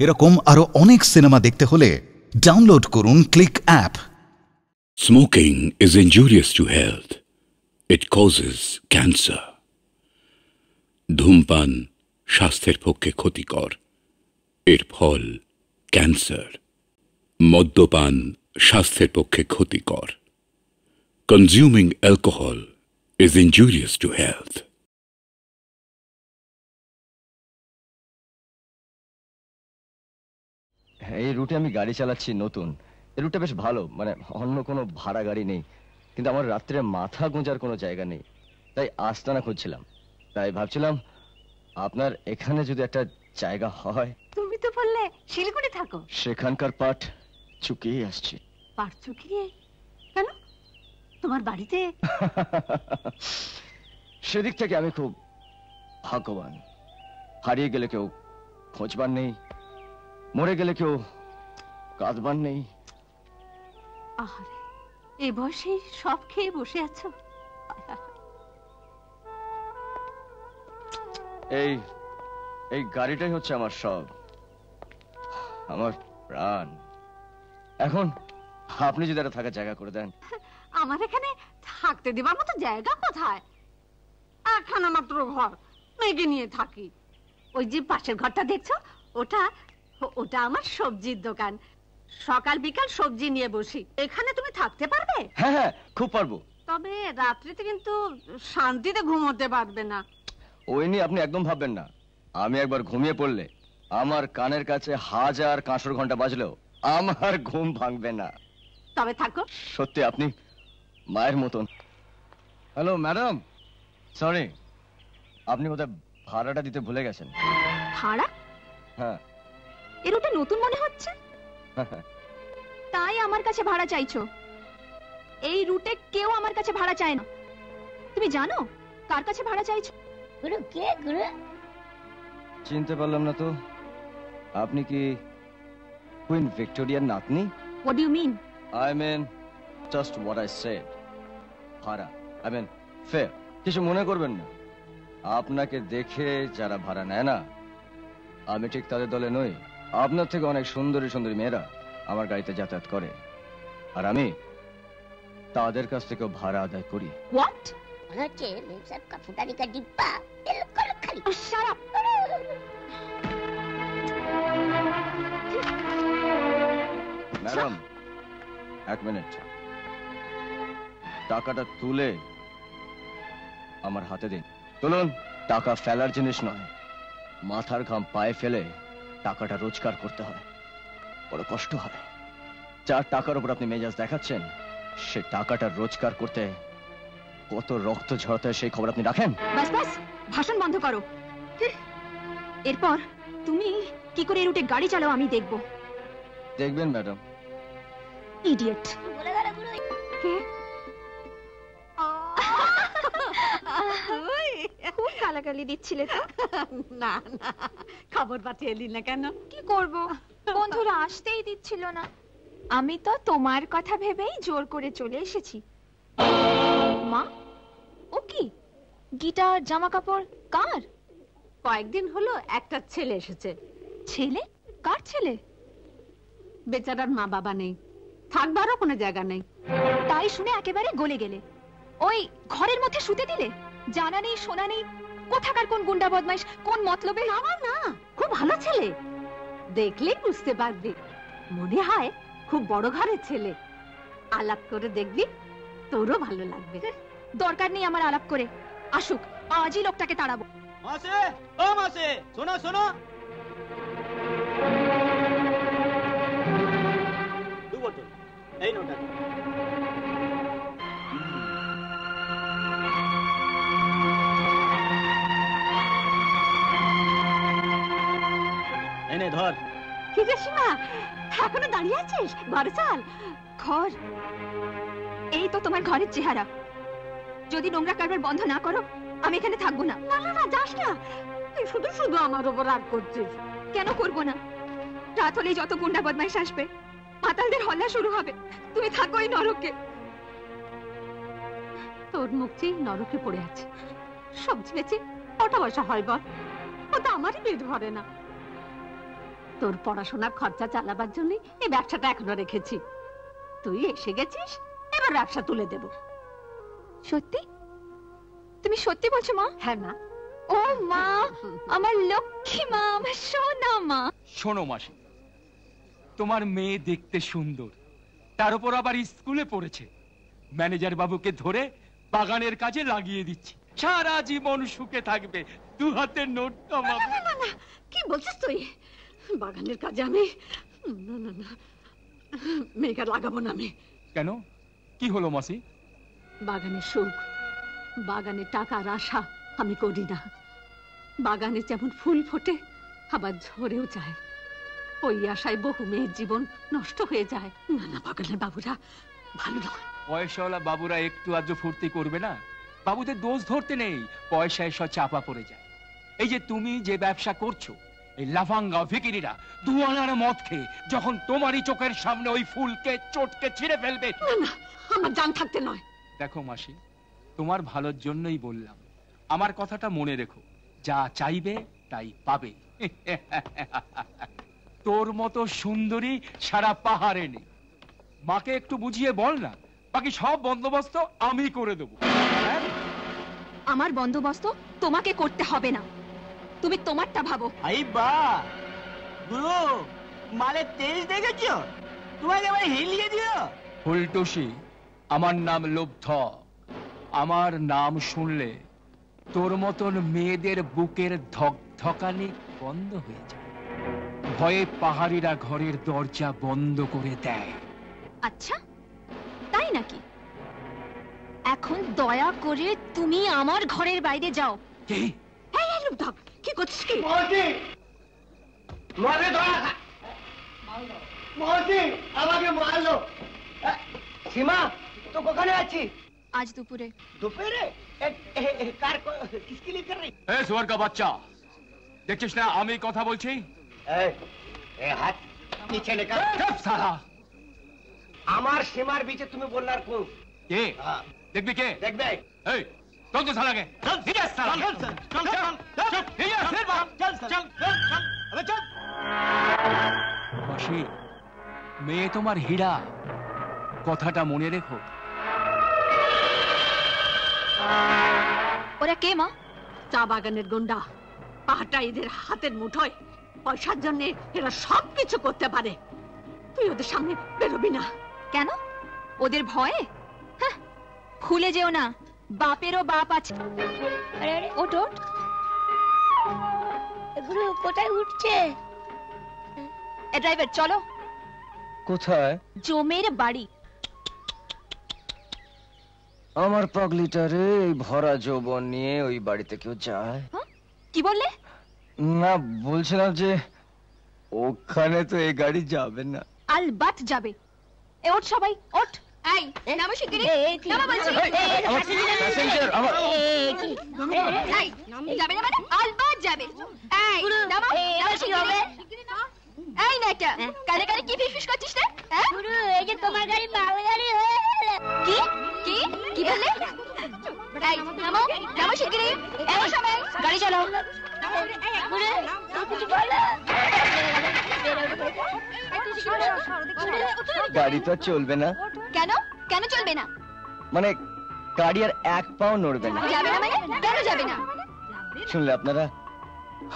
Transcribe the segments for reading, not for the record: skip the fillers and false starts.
এরকম আরো অনেক সিনেমা দেখতে হলে ডাউনলোড করুন click app. Smoking is injurious to health. It causes cancer. ধূমপান স্বাস্থ্যের পক্ষে ক্ষতিকর, এর ফল ক্যান্সার। মদ্যপান স্বাস্থ্যের পক্ষে ক্ষতিকর। Consuming alcohol is injurious to health. এই রুটে আমি গাড়ি চালাচ্ছি নতুন। এই রুটটা বেশ ভালো, মানে অন্য কোনো ভাড়া গাড়ি নেই, কিন্তু আমার রাত্রে মাথা গোঁজার কোনো জায়গা নেই, তাই আস্তানা খুঁজছিলাম। তাই ভাবছিলাম আপনার এখানে যদি একটা জায়গা হয়। তুমি তো বললে শিলিগুড়ি থাকো। সেখানকার পাট চুকিয়ে আসছি। পাট চুকিয়ে কেন? তোমার বাড়িতে? সেদিক থেকে আমি খুব ভাগ্যবান। হারিয়ে গেলে কেউ খোঁজবার নেই, মরে গেলে কেউ কাঁদবার নেই। আরে এই বয়সে সব খেয়ে বসে আছো। এই এই গাড়িটাই হচ্ছে আমার সব, আমার প্রাণ। এখন আপনি যদি একটা থাকার জায়গা করে দেন। আমার এখানে থাকতে দেবার মতো জায়গা কোথায়? একখানা মাত্র ঘর, মেয়েকে নিয়ে থাকি। ওই যে পাশের ঘরটা দেখছো, ওটা ওটা আমার সবজির দোকান। সকাল বিকাল সবজি নিয়ে বসি। এখানে তুমি থাকতে পারবে? হ্যাঁ হ্যাঁ, খুব পারবো। তবে রাত্রিতে কিন্তু শান্তিতে ঘুমোতে পারবে না। ওই নিয়ে আপনি একদম ভাববেন না। আমি একবার ঘুমিয়ে পড়লে আমার কানের কাছে 1000 কাঁসর ঘন্টা বাজলেও আমার ঘুম ভাঙবে না। তবে থাকো। সত্যি আপনি মায়ের মতন। হ্যালো ম্যাডাম, সরি, আপনি বোধহয় ভাড়াটা দিতে ভুলে গেছেন। ভাড়া? হ্যাঁ। এর ওটা নতুন মনে হচ্ছে, তাই আমার কাছে ভাড়া চাইছো? এই রুটে কেউ আমার কাছে ভাড়া চায় না। তুমি জানো কার কাছে ভাড়া চাইছো? গুরু কে? গুরু চিনতে পারলাম না তো। আপনি কি কুইন ভিক্টোরিয়ার নাতনি? What do you mean? I mean just what I said. ভাড়া, I mean fair. কিছু মনে করবেন না। আপনাকে দেখে যারা ভাড়া নেয় না, আমি ঠিক তাদের দলে নই। আপনার থেকে অনেক সুন্দরী সুন্দরী মেয়েরা আমার গাড়িতে যাতায়াত করে, আর আমি তাদের কাছ থেকেও ভাড়া আদায় করি। What? মনে হচ্ছে মেমসাহেব কা ফুটানি কা ডিব্বা বিলকুল খালি। Shut up! ম্যাডাম, এক মিনিট। টাকাটা তুলে আমার হাতে দিন। তুলুন। টাকা ফেলার জিনিস নয়, মাথার ঘাম পায়ে ফেলে টাকাটা রোজগার করতে হয়, বড় কষ্ট হয়। যার টাকার উপর আপনি মেজাজ দেখাচ্ছেন, সে টাকাটা রোজগার করতে কত রক্ত ঝরাতে হয় সেই খবর আপনি রাখেন? বাস বাস, ভাষণ বন্ধ করো। এরপর তুমি কি করে এই রুটে গাড়ি চালাও আমি দেখব। দেখবেন ম্যাডাম। ইডিয়েট। বলে গেল গুরু। কে? খুব গালাগালি দিচ্ছিলে তো। না না, খবর পাঠিয়ে এলি না কেন? কি করব, বন্ধুরা আসতেই দিচ্ছিল না। আমি তো তোমার কথা ভেবেই জোর করে চলে এসেছি। মা, ও কি গিটার জামা কাপড় কার? কয়েকদিন হলো একটা ছেলে এসেছে। ছেলে? কার ছেলে? বেচারার মা বাবা নেই, থাকবারও কোনো জায়গা নেই। তাই শুনে একেবারে গলে গেলে। ওই ঘরের মধ্যে শুতে দিলে? জানা নেই শোনা নেই, কোথাকার কোন গুন্ডা বদমাইশ, কোন মতলবে। না না, খুব ভালো ছেলে, দেখলেই বুঝতে পারবি। মনে হয় খুব বড় ঘরের ছেলে। আলাপ করে দেখবি, তোরও ভালো লাগবে। দরকার নেই আমার আলাপ করে, আসুক, আজই লোকটাকে তাড়াবো। মাসে, ও মাসে, শোনো শোনো। দু বোতল, এই নোটা। এনে ধর। কি রে সীমা, এখনো দাঁড়িয়ে আছিস? ঘরে চল। ঘর? এই তো তোমার ঘরের চেহারা। যদি নোংরা কারবার বন্ধ না করো, আমি এখানে থাকবো না। না না না, যাস না। তুই শুধু শুধু আমার উপর রাগ করছিস। কেন করবো না? রাত হলেই যত গুন্ডা বদমাইশ আসবে, মাতালদের হল্লা শুরু হবে। তুমি থাকো এই নরকে। তোর মুখ চেয়ে নরকে পড়ে আছে। সবজি বেচে কটা পয়সা হয় বল? ও তো আমারই পেট ভরে না। তোর পড়াশোনার খরচা চালাবার জন্য এই ব্যবসাটা এখনো রেখেছি। তুই এসে গেছিস, এবার ব্যবসা তুলে দেব। সত্যি? তুমি সত্যি বলছো মা? হ্যাঁ মা। ও মা, আমার লক্ষ্মী মা, আমার সোনা মা। শোনো মাসি, তোমার মেয়ে দেখতে সুন্দর, তার উপর আবার স্কুলে পড়েছে। ম্যানেজার বাবুকে ধরে বাগানের কাজে লাগিয়ে দিচ্ছি, সারা জীবন সুখে থাকবে। 2 হাতের নোট কামাবে। না না না, কি বলছিস তুই? বাগানের কাজে আমি না না না, মেয়েকে লাগাবো না আমি। কেন, কি হলো মাসি? বাগানের সুখ, বাগানের টাকার আশা আমি করি না। বাগানে যেমন ফুল ফোটে আবার ঝরেও যায়, ওই আশায় বহু মেয়ের জীবন নষ্ট হয়ে যায়। না না, বাগানের বাবুরা ভালো নয়। পয়সাওয়ালা বাবুরা একটু আধ ফুর্তি করবে না? বাবুদের দোষ ধরতে নেই, পয়সা এসব চাপা পড়ে যায়। এই যে তুমি যে ব্যবসা করছো, এই লাফাঙ্গা ভিকিরিরা 2 আনার মদ খেয়ে যখন তোমারই চোখের সামনে ওই ফুলকে চটকে ছিঁড়ে ফেলবে। না না, আমার জান থাকতে নয়। দেখো মাসি, তোমার ভালোর জন্যই বললাম, আমার কথাটা মনে রেখো। যা চাইবে তাই পাবে। তোর মতো সুন্দরী সারা পাহাড়ে নেই। মাকে একটু বুঝিয়ে বল না, বাকি সব বন্দোবস্ত আমি করে দেবো। আমার বন্দোবস্ত তোমাকে করতে হবে না, তুমি তোমারটা ভাবো। আই বা গুরু, মালে তেজ দেখেছো? তোমাকে এবার হিলিয়ে দিও। ফুলটুসি, আমার নাম লুব্ধ। আমার নাম শুনলে তোর মতন মেয়েদের বুকের ধকধকানি বন্ধ হয়ে যায়। ভয়ে পাহাড়িরা ঘরের দরজা বন্ধ করে দেয়। আচ্ছা, তাই নাকি? এখন দয়া করে তুমি আমার ঘরের বাইরে যাও। কি? এই লুব্ধক, কি করছিস কি? মারে ধরা মহসি, আমাকে মারলো। সীমা, তো কোখানে আছি? আজ দুপুরে। दोपहर कार किसके लिए कर रही? এ সুয়ার কা বাচ্চা, দেখছিস না আমি কথা বলছি? हाथ नीचे निकाल। চুপ সালা। আমার সীমার বিচে তুমি বললার কোন? কে দেখবি? কে দেখবে? এই তোর তো সালাকে চল ঠিক আছে সালা চল চল চল চল ঠিক আছে চল চল চল আবে চল। মাসি, মেয়ে তোমার হীরা, কথাটা মনে রেখো। ওরা কে মা? চা বাগানের গুন্ডা, পাহাড়টা এদের হাতের মুঠোয়। পয়সার জন্য এরা সবকিছু করতে পারে। তুই ওদের সামনে বেরোবি না। কেন? ওদের ভয়ে? হ্যাঁ, ভুলে যেও না, বাপেরও বাপ আছে। ওঠ ওঠ। এগুলো কোথায় উঠছে? এ ড্রাইভার, চলো। কোথায়? জমের বাড়ি। আমার পাগলিটারে এই ভরা যৌবন নিয়ে ওই বাড়িতে কেউ যায়? কি বললে? না, বলছিলাম যে ওখানে তো এই গাড়ি যাবে না। আলবাত যাবে। এ ওঠ সবাই, ওঠ। এই নামো শিগগিরই, নামো বলছি। প্যাসেঞ্জার আমার এই যাবে না মানে? আলবাত যাবে। এই নামো, নামো শিগগিরই। এই নাটা, কানে কানে কি ফিসফিস করছিস রে? হ্যাঁ গুরু, এই যে তোমার গাড়ি বাবা গাড়ি হয়ে গেল। কি কি কি বললে? এই নামো, নামো শিগগিরই। এই সবাই গাড়ি চালাও। গুরু, কিছু বলো। গাড়ি তো চলবে না। কেন? কেন চলবে না? মানে গাড়ি আর এক পাও নড়বে না। যাবে না মানে? কেন যাবে না? শুনলে আপনারা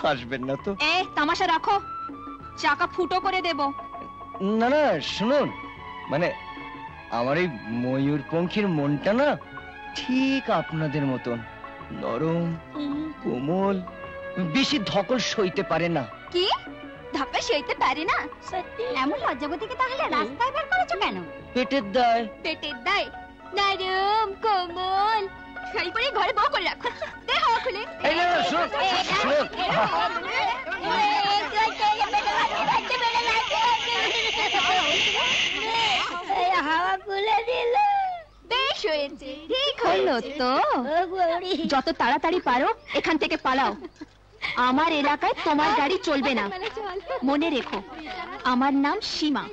হাসবেন না তো? এ তামাশা রাখো, চাকা ফুটো করে দেব। না না, শুনুন, মানে আমার এই ময়ূরপঙ্খীর মনটা না ঠিক আপনাদের মতন নরম, কোমল, বেশি ধকল সইতে পারে না। কি ধাক্কা সইতে পারে না? সত্যি? এমন লজ্জাবতীকে তাহলে রাস্তায় বের করেছো কেন? পেটের দায়। পেটের দায়? নরম কোমল শাড়ি পরে ঘরে বউ করে রাখো। দে হাওয়া খুলে। এই না, শুনুন, শুনুন। হাওয়া খুলে দিল। বেশ হয়েছে, ঠিক হলো তো। যত তাড়াতাড়ি পারো এখান থেকে পালাও। আমার এলাকায় তোমার গাড়ি চলবে না, মনে রেখো। আমার নাম সীমা,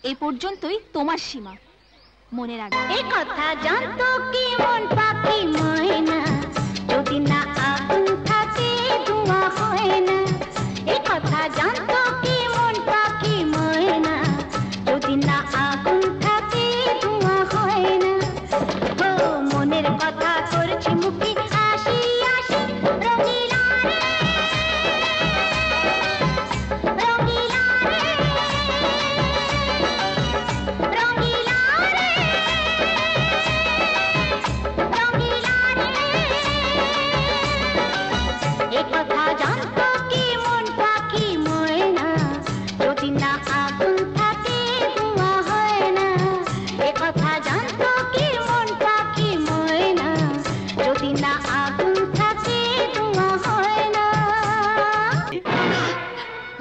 এই পর্যন্তই তোমার সীমা, মনে রাখো। এই কথা জানতো কি মন পাখি ময়না, যদি না আগুন থাকে ধোঁয়া হয় না। এই কথা জানতো কি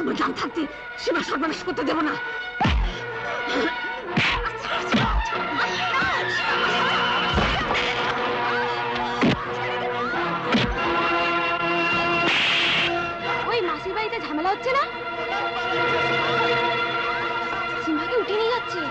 আমার জান থাকতে সীমা সর্বনাশ করতে দেব না। ওই মাসির বাড়িতে ঝামেলা হচ্ছে না? সীমাকে উঠে নিয়ে যাচ্ছে।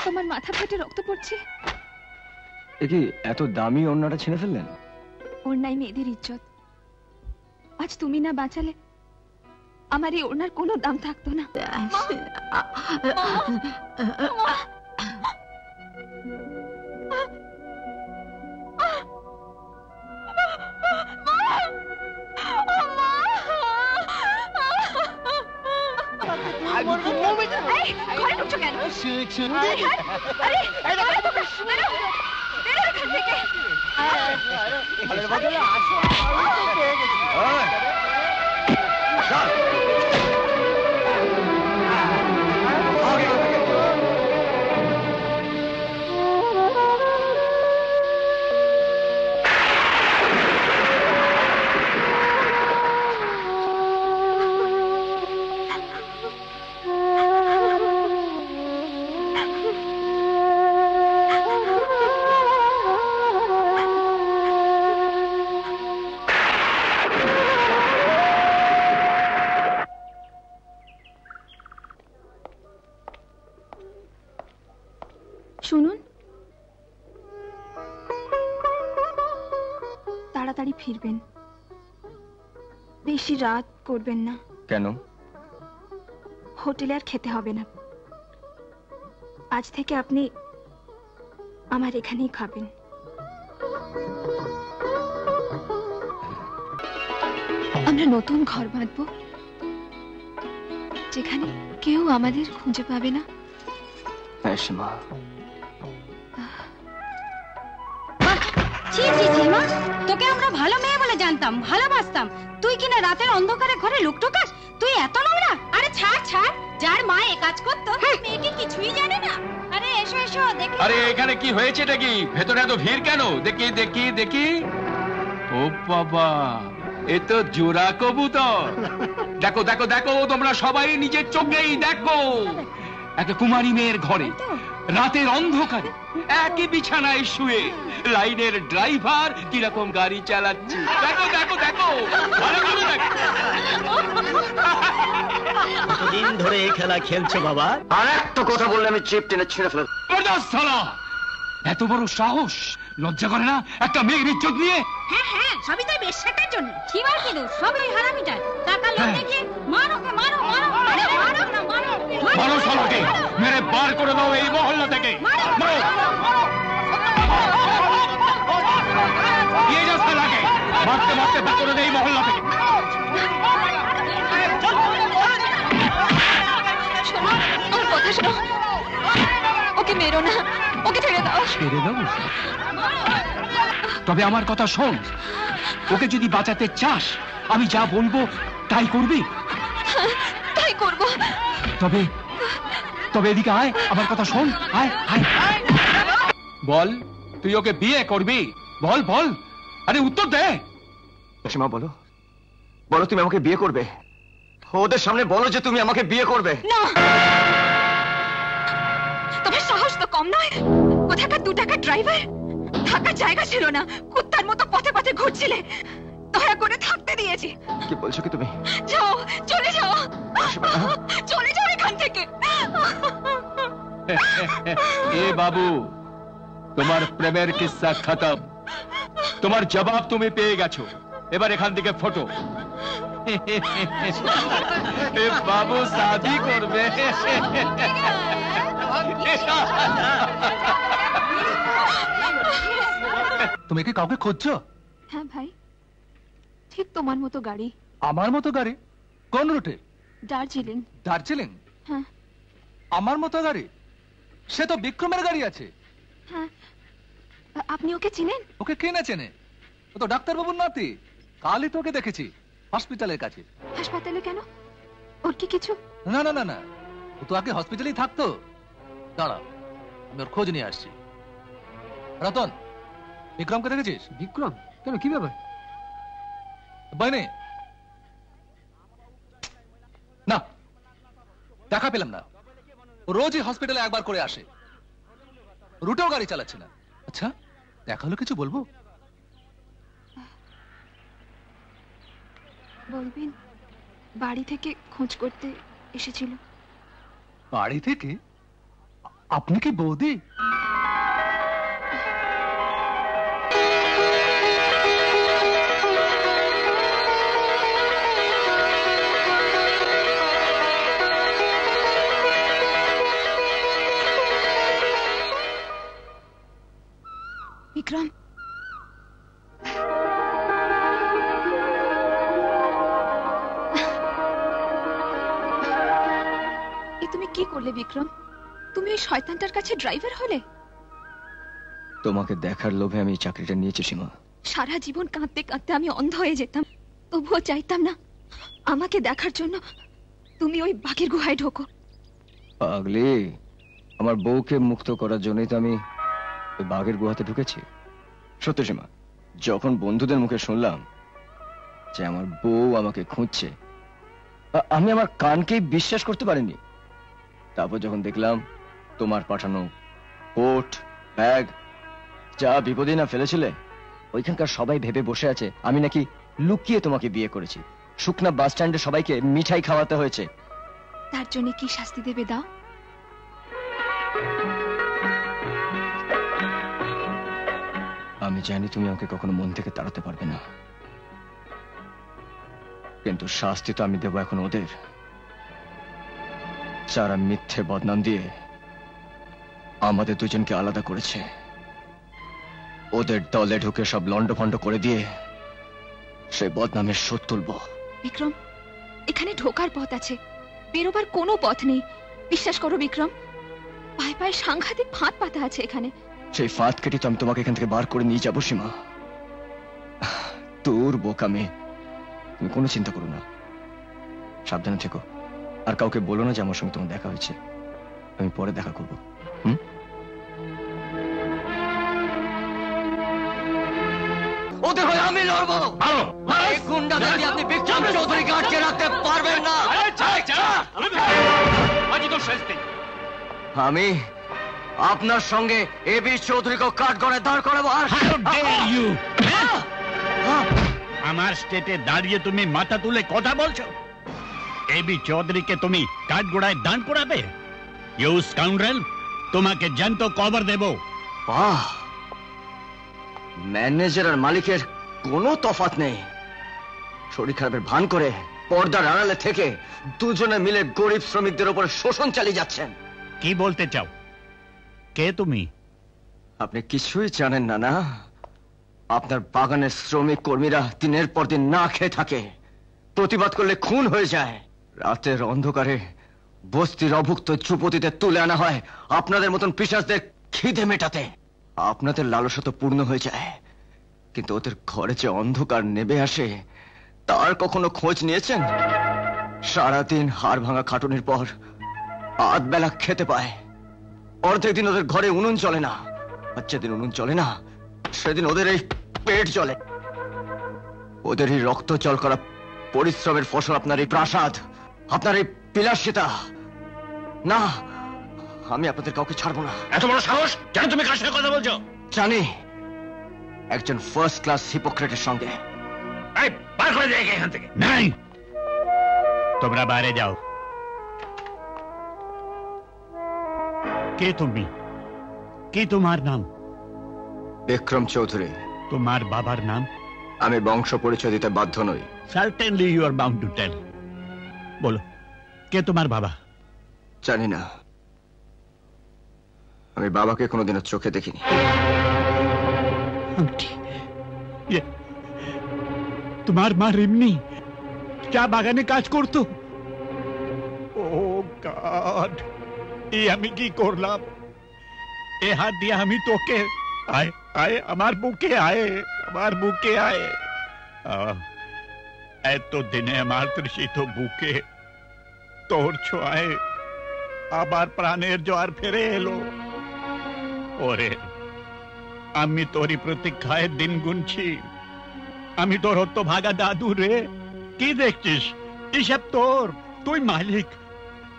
তোমার মাথা ফেটে রক্ত পড়ছে। কি এত দামি ওড়নাটা ছিঁড়ে ফেললেন? ওড়নাই মেয়েদের ইজ্জত। আজ তুমি না বাঁচালে আমার এই ওড়নার কোনো দাম থাকতো না। ঘরে ঢুকছো কেন? শুনুন, তাড়াতাড়ি ফিরবেন, বেশি রাত করবেন না। কেন? হোটেলে আর খেতে হবে না, আজ থেকে আপনি আমার এখানেই খাবেন। আমরা নতুন ঘর বাঁধবো, যেখানে কেউ আমাদের খুঁজে পাবে না। মা, তোকে আমরা ভালো মেয়ে বলে জানতাম, ভালোবাসতাম, তুই কিনা রাতের অন্ধকারে ঘরে লুক ঢোকাস? তুই এত নোংরা! আরে ছাড় ছাড়, যার মা এ কাজ করতো মেয়েকে কিছুই জানে না। আরে এসো এসো দেখি। আরে এখানে কি হয়েছে নাকি? ভেতরে এত ভিড় কেন? দেখি দেখি দেখি। ও বাবা, এ তো জোড়া কবুতর। দেখো দেখো দেখো, তোমরা সবাই নিজের চোখেই দেখো। একটা কুমারী মেয়ের ঘরে রাতের অন্ধকারে একই বিছানায় শুয়ে লাইনের ড্রাইভার কিরকম গাড়ি চালাচ্ছে। দেখো দেখো দেখো, ভালো করে দেখো। কতদিন ধরে এই খেলা খেলছো বাবা? আর একটা কথা বললে আমি চিপ টেনে ছিঁড়ে ফেলব। এত বড় সাহস! লজ্জা করে না একটা মেয়ের ইজ্জত নিয়ে? হ্যাঁ হ্যাঁ, সবই তো বেশ্যাটার জন্য। কিবার কি দোষ? সবই হারামিটার। টাকা লোক দেখিয়ে মারো কে মারো মারো মারো মারো না মারো। মারো শালাকে, মেরে বার করে দাও এই মহল্লা থেকে। দিয়ে যা শালাকে, মারতে মারতে বার করে দে এই মহল্লা থেকে। শোনো, ওর কথা শোনো, ওকে মেরো না, ওকে ছেড়ে দাও। ছেড়ে দাও? তবে আমার কথা শোন, ওকে যদি বাঁচাতে চাস আমি যা বলবো তাই করবি। তাই করবো। তবে তবে এদিকে আয়, আমার কথা শোন, আয় আয়। বল, তুই ওকে বিয়ে করবি? বল বল, আরে উত্তর দে। মা বলো, বলো তুমি আমাকে বিয়ে করবে? ওদের সামনে বলো যে তুমি আমাকে বিয়ে করবে। না, তোমার সাহস তো কম নয়। কোথাকার 2 টাকার ড্রাইভার, থাকার জায়গা ছিল না, কুত্তার মতো পথে পথে ঘুরছিলে, দয়া করে থাকতে দিয়েছি। কি বলছো কি তুমি? যাও, চলে যাও, চলে যাও এখান থেকে। এ বাবু, তোমার প্রেমের কিস্সা খতম, তোমার জবাব তুমি পেয়ে গেছো, এবার এখান থেকে ফটো। এ বাবু শাদি করবে। তুমি কি কাউকে খুঁজছো? হ্যাঁ ভাই, ঠিক তোমার মতো গাড়ি। আমার মতো গাড়ি? কোন রুটে? দার্জিলিং। দার্জিলিং? হ্যাঁ। আমার মতো গাড়ি? সে তো বিক্রমের গাড়ি আছে। হ্যাঁ, আপনি ওকে চিনেন? ওকে কে না চেনে? ও তো ডাক্তারবাবুর নাতি। কালই তো ওকে দেখেছি হসপিটালের কাছে। হাসপাতালে কেন? ওর কি কিছু? না না না না, ও তো আগে হসপিটালেই থাকতো। দাঁড়া, আমি ওর খোঁজ নিয়ে আসছি। রতন, বিক্রমকে দেখেছিস? বিক্রম? কেন, কি ব্যাপার? বাইনে না, দেখা পেলাম না। ও রোজই হসপিটালে একবার করে আসে, রুটেও গাড়ি চালাচ্ছে না। আচ্ছা, দেখা হলো কিছু বলবো? বলবেন, বাড়ি থেকে খোঁজ করতে এসেছিল। বাড়ি থেকে? আপনি কি বৌদি? বিক্রম, তুমি কি করলে বিক্রম? তুমি ওই শয়তানটার কাছে ড্রাইভার হলে? তোমাকে দেখার লোভে আমি এই চাকরিটা নিয়েছি সীমা। সারা জীবন কাঁদতে কাঁদতে আমি অন্ধ হয়ে যেতাম, তবুও চাইতাম না আমাকে দেখার জন্য তুমি ওই বাঘের গুহায় ঢোকো। পাগলি, আমার বউকে মুক্ত করার জন্যই তো আমি ওই বাঘের গুহাতে ঢুকেছি। সত্য সীমা, যখন বন্ধুদের মুখে শুনলাম যে আমার বউ আমাকে খুঁজছে, আমি আমার কানকেই বিশ্বাস করতে পারিনি। তারপর যখন দেখলাম তোমার পাঠানো কোট, ব্যাগ, যা বিপদে না ফেলেছিলে, ওইখানকার সবাই ভেবে বসে আছে আমি নাকি লুকিয়ে তোমাকে বিয়ে করেছি। শুকনা বাস স্ট্যান্ডে সবাইকে মিঠাই খাওয়াতে হয়েছে। তার জন্য কি শাস্তি দেবে দাও? আমি জানি তুমি আমাকে কখনো মন থেকে তাড়াতে পারবে না, কিন্তু শাস্তি তো আমি দেবো এখন ওদের, যারা মিথ্যে বদনাম দিয়ে আমাদের দুজনকে আলাদা করেছে। ওদের দলে ঢুকে সব লন্ডভন্ড করে দিয়ে সেই বদনামের শোধ তুলবো। বিক্রম, এখানে ঢোকার পথ আছে, বেরোবার কোনো পথ নেই। বিশ্বাস করো বিক্রম, পায়ে পায়ে সাংঘাতিক ফাঁদ পাতা আছে এখানে। সেই ফাঁদ কেটে তো আমি তোমাকে এখান থেকে বার করে নিয়ে যাবো সীমা। তোর বোকা মেয়ে, তুমি কোনো চিন্তা করো না, সাবধানে থেকো। আর কাউকে বলো না যে আমার সঙ্গে তোমার দেখা হয়েছে। আমি পরে দেখা করবো। ওদের হয়ে আমি লড়বো। এই গুন্ডাদের আপনি বিক্রম চৌধুরীকে আটকে রাখতে পারবেন না। আমি আপনার সঙ্গে এবি চৌধুরীকে কাঠগড়ে দাঁড় করাবো। আর আমার স্টেটে দাঁড়িয়ে তুমি মাথা তুলে কথা বলছো? এবি চৌধুরীকে তুমি কাঠগড়ায় দাঁড় করাবে? ইউ স্কাউন্ডারেল, তোমাকে জ্যান্ত কবর দেব। বাহ, ম্যানেজার আর মালিকের কোনো তফাৎ নেই। শরীর খারাপের ভান করে পর্দার আড়ালে থেকে দুজনে মিলে গরিব শ্রমিকদের উপর শোষণ চালিয়ে যাচ্ছেন। কি বলতে চাও? কে তুমি? আপনি কিছুই জানেন না না? আপনার বাগানের শ্রমিক কর্মীরা দিনের পর দিন না খেয়ে থাকে, প্রতিবাদ করলে খুন হয়ে যায়। রাতের অন্ধকারে বস্তির অভুক্ত যুবতীদের তুলে আনা হয় আপনাদের মতন পিশাচদের খিদে মেটাতে। আপনাদের লালসা তো পূর্ণ হয়ে যায়, কিন্তু ওদের ঘরে যে অন্ধকার নেমে আসে তার কখনো খোঁজ নিয়েছেন? সারাদিন হাড় ভাঙা খাটুনির পর আধ বেলা খেতে পায়, অর্ধেক দিন ওদের ঘরে উনুন চলে না। আর যেদিন উনুন চলে না সেদিন ওদের এই পেট চলে। ওদের এই রক্ত জল করা পরিশ্রমের ফসল আপনার এই প্রাসাদ, আপনার এই বিলাসিতা। না, আমি আপনাদের কাউকে ছাড়বো না। এত বড় সাহস! কেন তুমি কার সাথে কথা বলছো? জানি, একজন ফার্স্ট ক্লাস হিপোক্রেটের সঙ্গে। বার করে দেয় এখান থেকে। নাই, তোমরা বাইরে যাও। কে তুমি? কি তোমার নাম? বিক্রম চৌধুরী। তোমার বাবার নাম? আমি বংশ পরিচয় দিতে বাধ্য নই। Certainly you are bound to tell. বলো, কে তোমার বাবা? জানি না, আমি বাবাকে কোনোদিনও চোখে দেখিনি। আংটি তোমার মা রিমনি চা বাগানে কাজ করতো? ও গড, এই আমি কি করলাম? এ হাত দিয়ে আমি তোকে আয় আয় আমার বুকে আয়, আমার বুকে আয়। এত দিনে আমার তৃষিত বুকে তোর ছোঁয়ায় আবার প্রাণের জোয়ার ফিরে এলো। ওরে, আমি তোরই প্রতীক্ষায় দিন গুনছি। আমি তোর হত্যভাগা দাদু রে। কি দেখছিস? এসব তোর, তুই মালিক।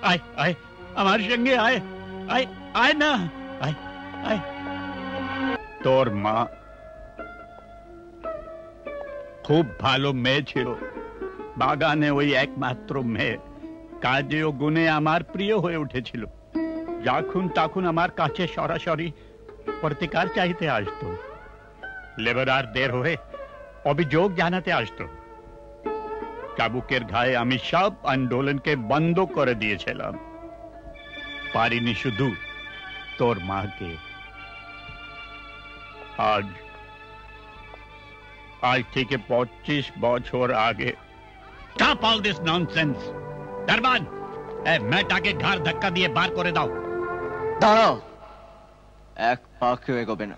আয় আয় আমার সঙ্গে আয়, আয় আয় না, আয় আয়। তোর মা খুব ভালো মেয়ে ছিল, বাগানে ওই একমাত্র মেয়ে। কাজে ও গুণে আমার প্রিয় হয়ে উঠেছিল। যখন তখন আমার কাছে সরাসরি প্রতিকার চাইতে আসতো, লেবারদের হয়ে অভিযোগ জানাতে আসতো। চাবুকের ঘায়ে আমি সব আন্দোলনকে বন্ধ করে দিয়েছিলাম। পারিনি শুধু তোর মাকে। আজ থেকে 25 বছর আগে। Stop all this nonsense! দরবান, মেয়েটাকে ঘাড় ধাক্কা দিয়ে বার করে দাও। দাঁড়াও, এক পা কেউ এগোবে না।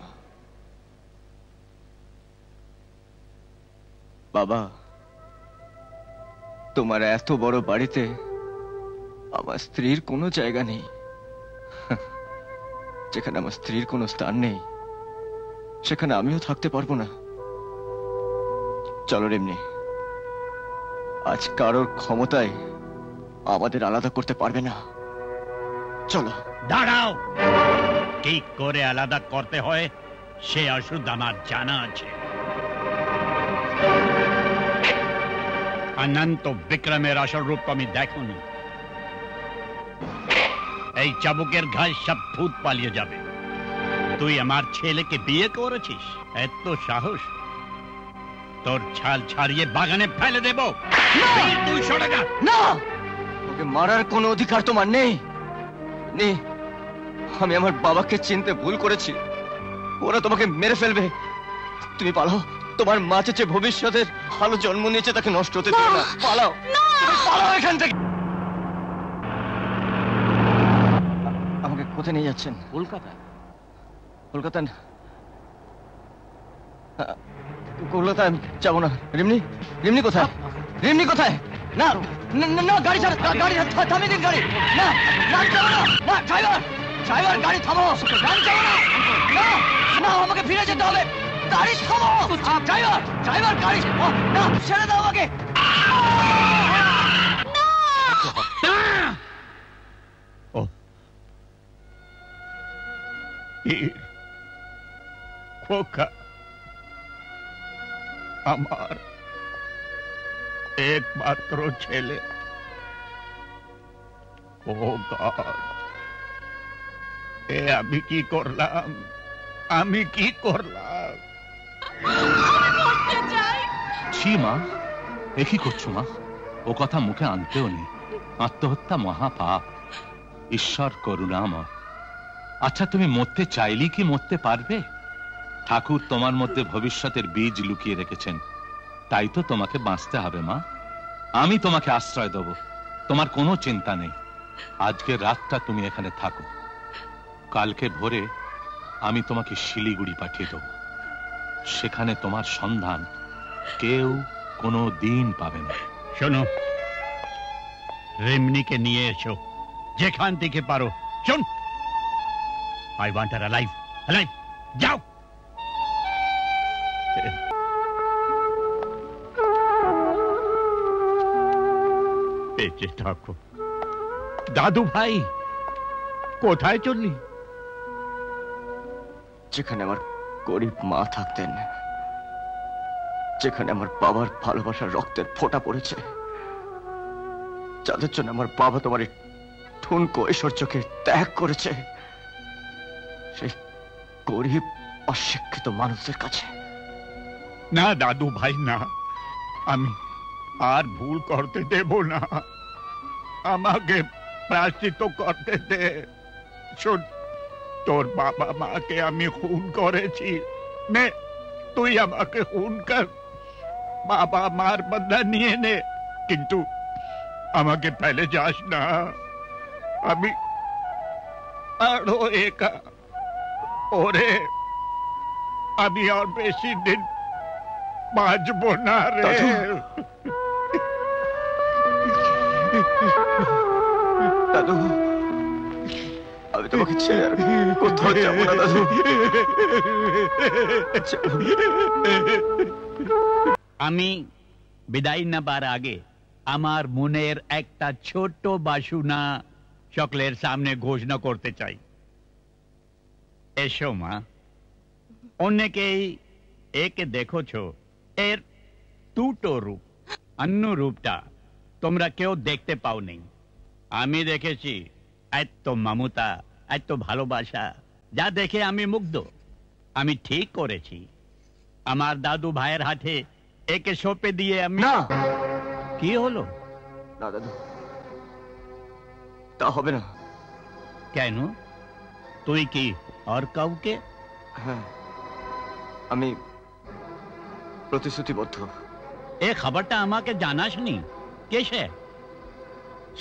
বাবা, তোমার এত বড় বাড়িতে আমার স্ত্রীর কোনো জায়গা নেই। যেখানে আমার স্ত্রীর কোনো স্থান নেই, সেখানে আমিও থাকতে পারবো না। চলো রিমনি, আজ কারোর ক্ষমতায় আমাদের আলাদা করতে পারবে না। চলো। দাঁড়াও, কি করে আলাদা করতে হয় সে ওষুধ আমার জানা আছে। অনন্ত বিক্রমের আসল রূপ আমি দেখুনি। এই চাবুকের ঘায়ে সব ভূত পালিয়ে যাবে। তুই আমার ছেলেকে বিয়ে করেছিস? এত সাহস? তোর ছাল ছাড়িয়ে বাগানে ফেলে দেব। তুই সরে যা। না, ওকে মারার কোনো অধিকার তোমার নেই। নেই। আমি আমার বাবাকে চিনতে ভুল করেছি। ওরা তোমাকে মেরে ফেলবে। তুমি পালাও। তোমার মা চেয়ে ভবিষ্যতের ভালো জন্ম নিয়েছে, তাকে নষ্ট হতে দিও না। পালাও, তুমি পালাও এখান থেকে। আমাকে কোথায় নিয়ে যাচ্ছেন? কলকাতা। কলকাতা? কলকাতায় যাবো না। রিমনি, রিমনি কোথায়? রিমনি কোথায়? না না, গাড়ি ছাড়, গাড়ি থামিয়ে দিন। গাড়ি না, গাড়ি চালাও না। না, ড্রাইভার, ড্রাইভার গাড়ি থামাও। গাড়ি চালাও না। না না, আমাকে ফিরে যেতে হবে। গাড়ি থামাও। ড্রাইভার, ড্রাইভার গাড়ি না, ছেড়ে দাও আমাকে। খোকা, আমার একমাত্র ছেলে। ও গড, এ আমি কি করলাম? আমি কি করলাম? ছি মা, এ কি করছো মা? ও কথা মুখে আনতেও নেই। আত্মহত্যা মহাপাপ, ঈশ্বর করুণাময়। আচ্ছা, তুমি মরতে চাইলেই কি মরতে পারবে? ঠাকুর তোমার মধ্যে ভবিষ্যতের বীজ লুকিয়ে রেখেছেন, তাই তো তোমাকে বাঁচতে হবে মা। আমি তোমাকে আশ্রয় দেব, তোমার কোনো চিন্তা নেই। আজকের রাতটা তুমি এখানে থাকো, কালকে ভোরে আমি তোমাকে শিলিগুড়ি পাঠিয়ে দেব। সেখানে তোমার সন্ধান কেউ কোনো দিন পাবে না। শোনো, রিমনিকে নিয়ে এসো যেখান থেকে পারো। শোন, I want her alive, alive. যাও। বেঁচে থাকো। দাদু ভাই, কোথায় চললি? যেখানে আমার গরিব মা থাকতেন, যেখানে আমার বাবার ভালোবাসার রক্তের ফোঁটা পড়েছে, যাদের জন্য আমার বাবা তোমার ঠুনকো ঐশ্বর্যকে ত্যাগ করেছে, সেই গরিব অশিক্ষিত মানুষদের কাছে। না দাদু ভাই, না, আমি আর ভুল করতে দেব না। আমাকে প্রায়শ্চিত্ত করতে দে। শোন, তোর বাবা মাকে আমি খুন করেছি। তুই আমাকে খুন কর, বাবা মার বদলা নিয়ে নে, কিন্তু আমাকে ফেলে যাস না। আমি আরো একা, ওরে আমি আর বেশি দিন বাঁচবো না রে। দাদু, আমি তোমাকে ছেড়ে আর কোথাও যাবো না দাদু। আমি বিদায় নেবার আগে আমার মনের একটা ছোট বাসনা সকলের সামনে ঘোষণা করতে চাই। এসো মা। অনেকেই একে দেখেছো, এর দুটো রূপ, অন্য রূপটা তোমরা কেউ দেখতে পাওনি। আমি দেখেছি এত মমতা, এত ভালোবাসা, যা দেখে আমি মুগ্ধ। আমি ঠিক করেছি, আমার দাদু ভাইয়ের হাতে একে সঁপে দিয়ে আমি। না, কি হলো? না দাদু, তা হবে না। কেন? তুই কি আর কাউকে? হ্যাঁ, আমি প্রতিশ্রুতিবদ্ধ। এ খবরটা আমাকে জানাসনি? কে সে?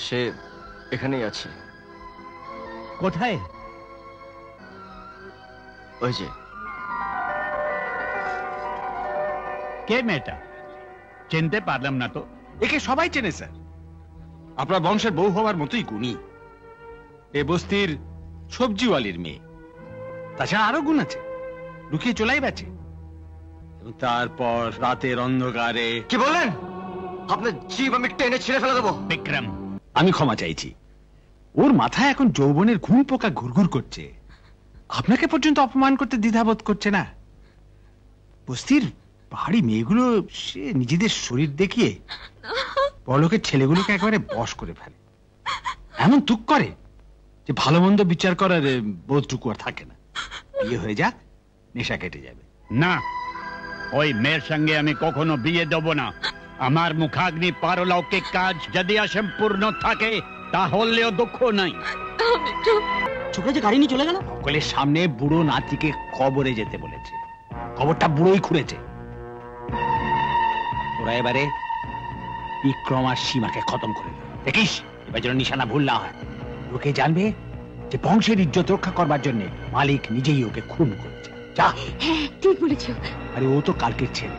সে এখানেই আছে। কোথায়? ওই যে। কে মেয়েটা? চিনতে পারলাম না তো। একে সবাই চেনে স্যার, আপনার বংশের বউ হওয়ার মতোই গুণী। এ বস্তির সবজিওয়ালির মেয়ে। তাছাড়া আরো গুণ আছে, লুকিয়ে চলাই বেচে। তারপর রাতের অন্ধকারে। কি বললেন? আপনার জীব আমি টেনে ছিঁড়ে ফেলে দেবো। বিক্রম, আমি ক্ষমা চাইছি। ওর মাথায় এখন যৌবনের ঘুম পোকা ঘুরঘুর করছে। আপনাকে পর্যন্ত অপমান করতে দ্বিধাবোধ করছে না। বস্তির পাহাড়ি মেয়েগুলো সে নিজেদের শরীর দেখিয়ে বড়লোকের ছেলেগুলোকে একেবারে বশ করে ফেলে। এমন তুক করে যে ভালো মন্দ বিচার করার বোধটুকু আর থাকে না। বিয়ে হয়ে যাক, নেশা কেটে যাবে। না, ওই মেয়ের সঙ্গে আমি কখনো বিয়ে দেব না। আমার মুখাগ্নি পারলৌকিক কাজ যদি অসম্পূর্ণ থাকে তাহলেও দুঃখ নাই। ছোকরা যে গাড়ি নিয়ে চলে গেল। সকলের সামনে বুড়ো নাতিকে কবরে যেতে বলেছে, খবরটা বুড়োই খুঁড়েছে। তোরা এবারে বিক্রম আর সীমাকে খতম করে দে। দেখিস এবার যেন নিশানা ভুল না হয়। লোকে জানবে যে বংশের ইজ্জত রক্ষা করবার জন্য মালিক নিজেই ওকে খুন করেছে। যা। হ্যাঁ, ঠিক বলেছো। আরে ও তো কালকের ছেলে।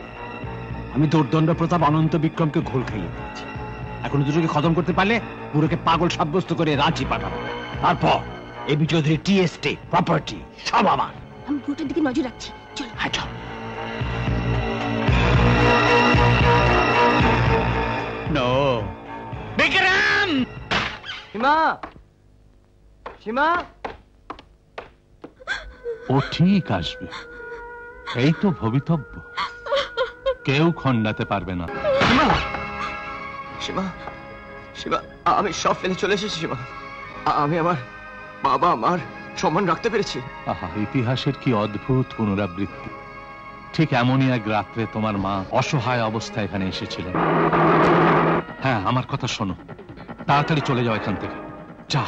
আমি দোর্দণ্ড প্রতাপ অনন্ত বিক্রমকে ঘোল খাইয়ে দিয়েছি। এখন দুটোকে খতম করতে পারলে বুড়োকে পাগল সাব্যস্ত করে রাঁচি পাঠাবো। তারপর AB Chowdhury tea estate property সব আমার। আমি বুড়োটার দিকে নজর রাখছি। চল। হ্যাঁ চল। নো বিক্রম! সীমা, সীমা। ও ঠিক আসবে, এই তো ভবিতব্য। কেউ খণ্ডাতে পারবে না। সীমা, সীমা, সীমা, আমি সব ফেলে চলে এসেছি সীমা। আমি আমার বাবা মার সম্মান রাখতে পেরেছি। আহা, ইতিহাসের কি অদ্ভুত পুনরাবৃত্তি। ঠিক এমনই এক রাত্রে তোমার মা অসহায় অবস্থায় এখানে এসেছিলেন। হ্যাঁ, আমার কথা শোনো, তাড়াতাড়ি চলে যাও এখান থেকে। যা।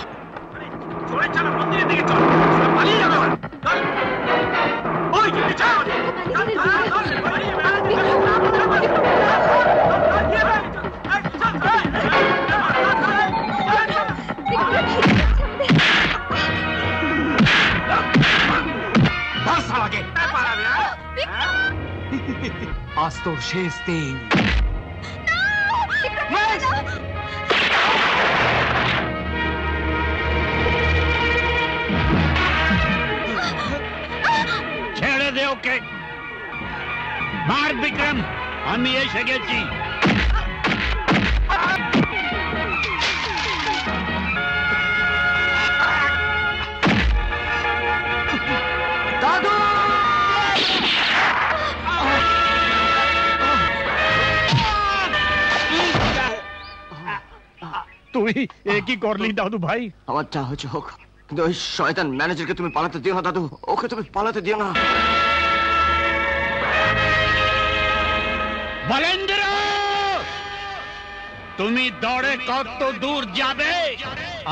আজ তোর শেষ দিন। ছেড়ে দে ওকে। মার বিক্রম, আমি এসে গেছি। দাদু! তুই এ কি করলি দাদু ভাই? আমার যা হচ্ছে হোক, কিন্তু ওই শয়তান ম্যানেজারকে তুমি পালাতে দিও না দাদু। ওকে তুমি পালাতে দিও না। বলেন্দ্র, তুমি দৌড়ে কত দূর যাবে?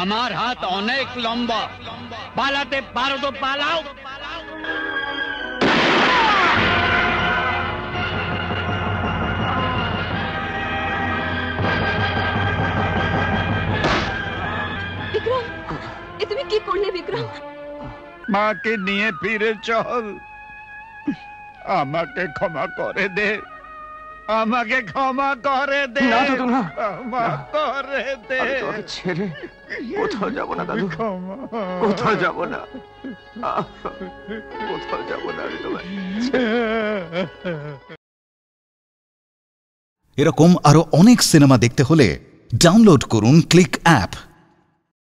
আমার হাত অনেক লম্বা, পালাতে পারো তো পালাও। মাকে নিয়ে ফিরে চল। আমাকে ক্ষমা করে দে, আমাকে ক্ষমা করে দে। না দাদু না, ক্ষমা করে দে। আমি তোমাকে ছেড়ে কোথাও যাব না দাদু, কোথাও যাব না, কোথাও যাব না আমি তোমায় এরকম আরো অনেক সিনেমা দেখতে হলে ডাউনলোড করুন ক্লিক অ্যাপ।